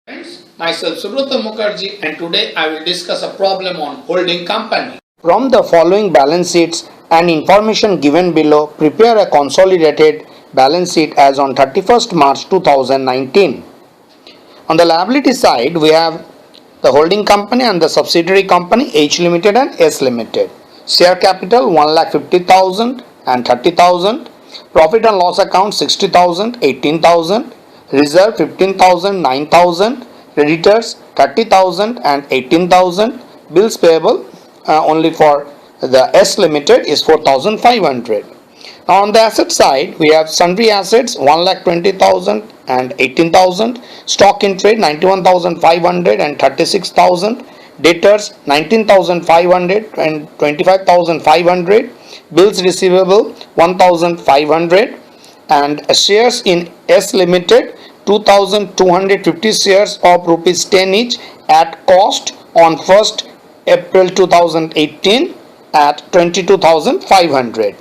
Friends, myself Subrata Mukherjee and today I will discuss a problem on holding company. From the following balance sheets and information given below, prepare a consolidated balance sheet as on 31st March 2019. On the liability side, we have the holding company and the subsidiary company H Limited and S Limited. Share capital 1,50,000 and 30,000. Profit and loss account 60,000, 18,000. Reserve 15,000, 9,000. Creditors 30,000 and 18,000. Bills payable only for the S Limited is 4,500. Now on the asset side, we have sundry assets 1,20,000 and 18,000, stock in trade 91,500 and 36,000, debtors 19,500 and 25,500, bills receivable 1,500, and shares in S Limited 2,250 shares of rupees 10 each at cost on 1st April 2018 at 22,500.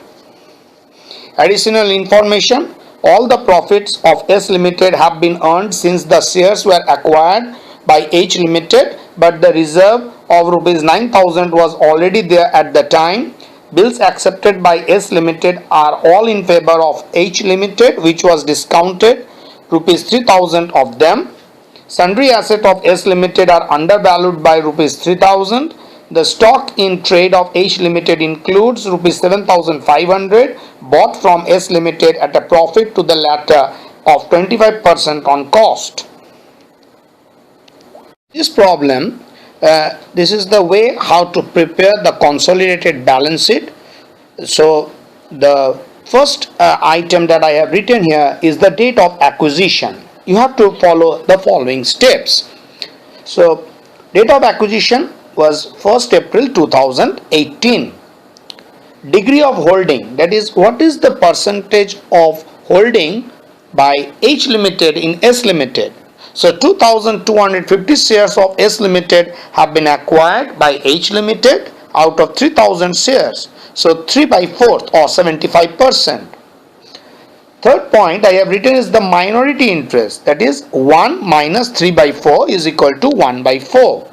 Additional information: all the profits of S Limited have been earned since the shares were acquired by H Limited, but the reserve of rupees 9,000 was already there at the time. Bills accepted by S Limited are all in favor of H Limited, which was discounted rupees 3,000 of them. Sundry assets of S Limited are undervalued by rupees 3,000. The stock in trade of H Limited includes rupees 7,500 bought from S Limited at a profit to the latter of 25% on cost. This problem, this is the way how to prepare the consolidated balance sheet. So the first item that I have written here is the date of acquisition. You have to follow the following steps. So date of acquisition was 1st April 2018. Degree of holding, that is, what is the percentage of holding by H Limited in S Limited. So 2,250 shares of S Limited have been acquired by H Limited out of 3,000 shares. So 3 by 4th or 75%. Third point I have written is the minority interest, that is 1 minus 3 by 4 is equal to 1 by 4.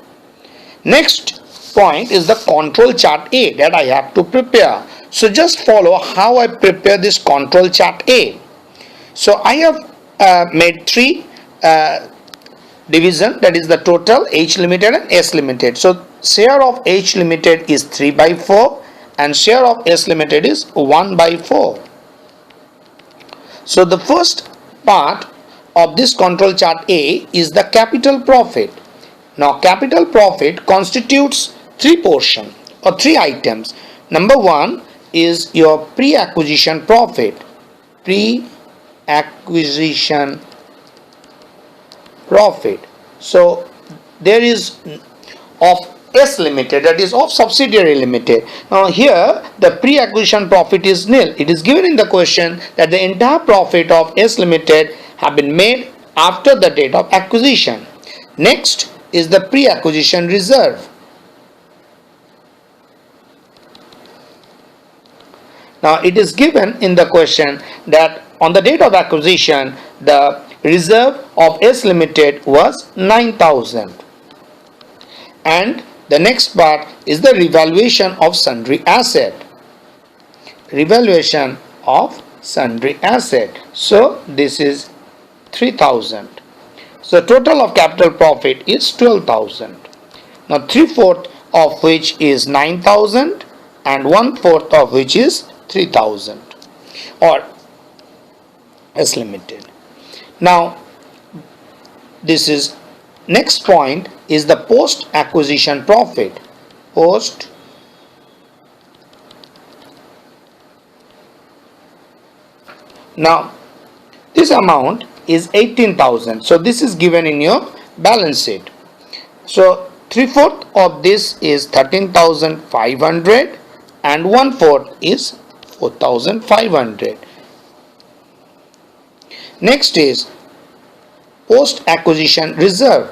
Next point is the control chart A that I have to prepare. So just follow how I prepare this control chart A. So I have made three division, that is the total H Limited and S Limited. So share of H Limited is 3 by 4 and share of S Limited is 1 by 4. So the first part of this control chart A is the capital profit. Now capital profit constitutes three portions or three items. Number one is your pre-acquisition profit. Pre-acquisition profit. So there is of S Limited, that is of subsidiary limited. Now here the pre-acquisition profit is nil. It is given in the question that the entire profit of S Limited have been made after the date of acquisition. Next is the pre-acquisition reserve. Now it is given in the question that on the date of acquisition the reserve of S Limited was 9,000. And the next part is the revaluation of sundry asset. Revaluation of sundry asset. So this is 3,000. So total of capital profit is 12,000. Now 3/4 of which is 9,000 and 1/4 of which is 3,000 or S Limited. Now this is next point is the post acquisition profit. Post now this amount is 18,000. So this is given in your balance sheet. So 3/4 of this is 13,500 and 1/4 is 4,500. Next is post acquisition reserve.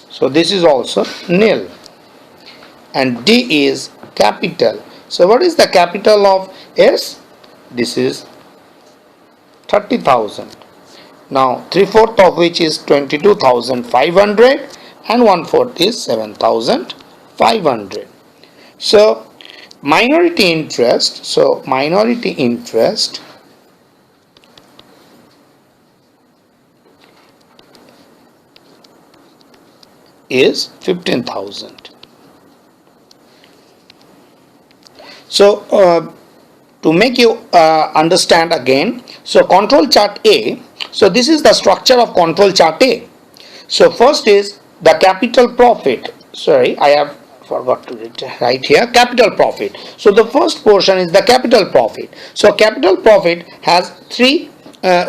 So this is also nil. And D is capital. So what is the capital of S? this is 30,000. Now 3/4 of which is 22,500 and 1/4 is 7,500. So minority interest, is 15,000. So to make you understand again, so control chart A, so this is the structure of control chart A. So first is the capital profit. Sorry, I have forgot to write here capital profit. So the first portion is the capital profit. So capital profit has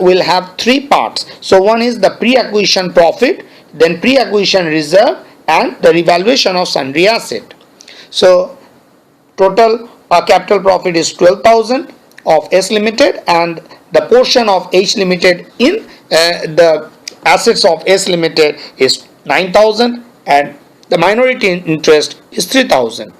will have three parts. So one is the pre-acquisition profit, then pre-acquisition reserve, and the revaluation of sundry asset. So total capital profit is 12,000 of S Limited, and the portion of H Limited in the assets of S Limited is 9,000, and the minority interest is 3,000.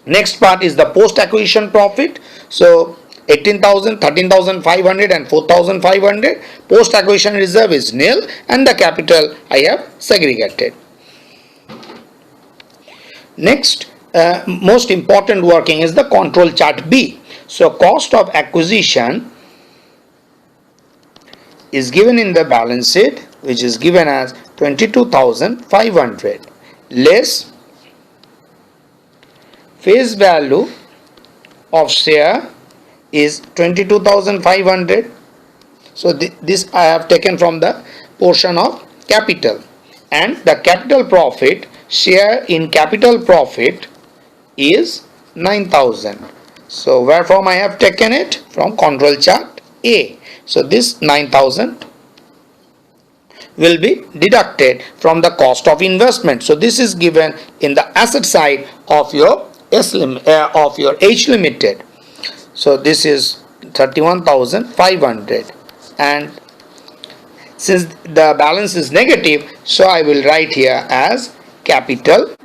Next part is the post acquisition profit. So 18,000, 13,500 and 4,500. Post acquisition reserve is nil, and the capital I have segregated. Next most important working is the control chart B. So cost of acquisition is given in the balance sheet, which is given as 22,500 less face value of share is 22,500. So this I have taken from the portion of capital, and the capital profit, share in capital profit is 9,000. So where from I have taken it? From control chart A. So this 9,000 will be deducted from the cost of investment. So this is given in the asset side of your H Limited. So this is 31,500, and since the balance is negative, so I will write here as capital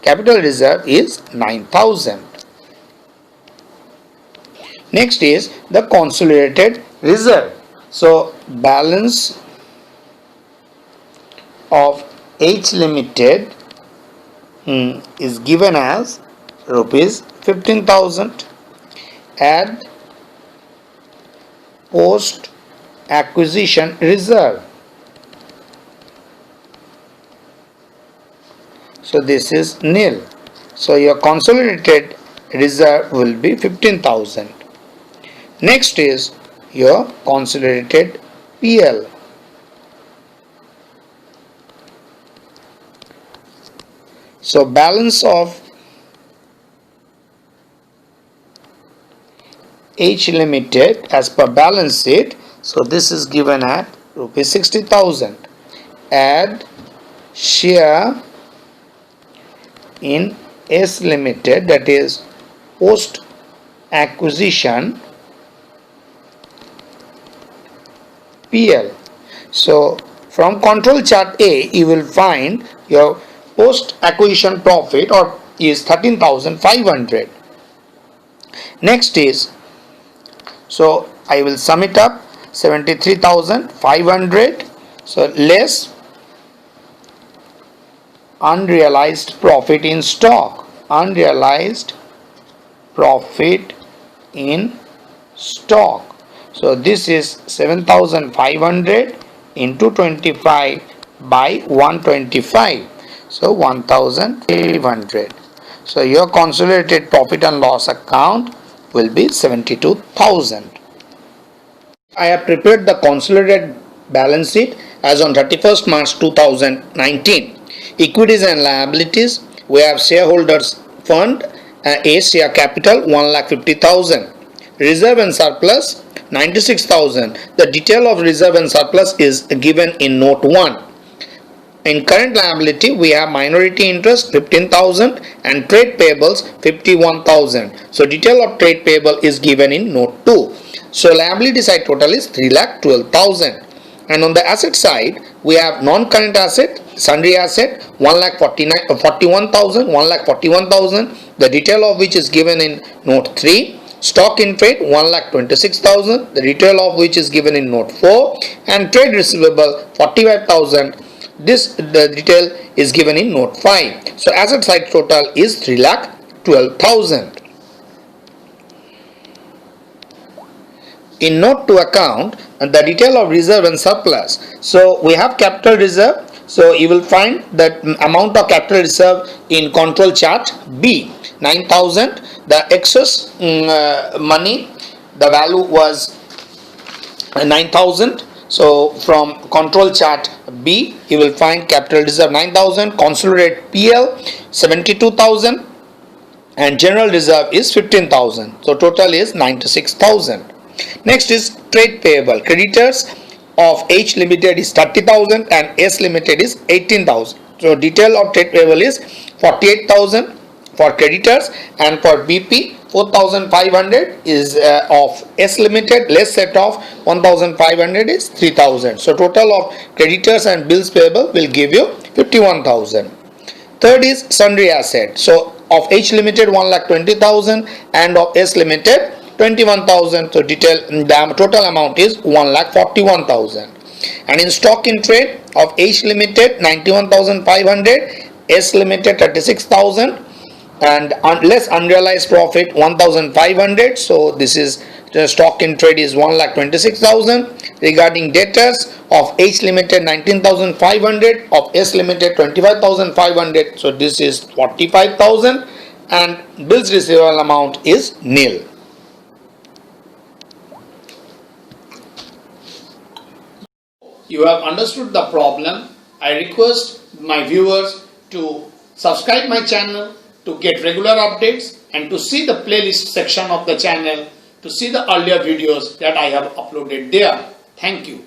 reserve is 9,000. Next is the consolidated reserve. So balance of H Limited is given as rupees 15,000. Add post acquisition reserve. So this is nil. So your consolidated reserve will be 15,000. Next is your consolidated PL. So balance of H Limited as per balance sheet. So this is given at rupees 60,000. Add share in S Limited, that is post acquisition PL. So from control chart A you will find your post acquisition profit or is 13,500. Next is, so I will sum it up, 73,500. So less unrealized profit in stock. Unrealized profit in stock. So this is 7,500 into 25 by 125. So 1,500. So your consolidated profit and loss account will be 72,000. I have prepared the consolidated balance sheet as on 31st March 2019. Equities and liabilities, we have shareholders fund, A share capital 1,50,000. Reserve and surplus 96,000. The detail of reserve and surplus is given in note 1. In current liability, we have minority interest 15,000 and trade payables 51,000. So detail of trade payable is given in note 2. So liability side total is 3,12,000. And on the asset side, we have non-current asset, sundry asset 1,41,000, 1,41,000. The detail of which is given in note 3. Stock in trade 1,26,000, the detail of which is given in note 4, and trade receivable 45,000. This the detail is given in note 5. So asset side total is 3,12,000. In note to account, the detail of reserve and surplus. So we have capital reserve. So you will find that amount of capital reserve in control chart B, 9,000. The excess money, the value was 9,000. So from control chart B, you will find capital reserve 9,000, consolidated PL 72,000, and general reserve is 15,000. So total is 96,000. Next is trade payable. Creditors of H Limited is 30,000 and S Limited is 18,000. So detail of trade payable is 48,000 for creditors, and for BP 4,500 is of S Limited, less set of 1,500 is 3,000. So total of creditors and bills payable will give you 51,000. Third is sundry asset. So of H Limited 1,20,000 and of S Limited 21,000. So the total amount is 1,41,000. And in stock in trade of H Limited 91,500, S Limited 36,000, and less unrealized profit 1,500. So this is the stock in trade is 1,26,000. Regarding debtors of H Limited 19,500, of S Limited 25,500. So this is 45,000, and bills receivable amount is nil. You have understood the problem. I request my viewers to subscribe my channel to get regular updates, and to see the playlist section of the channel to see the earlier videos that I have uploaded there. Thank you.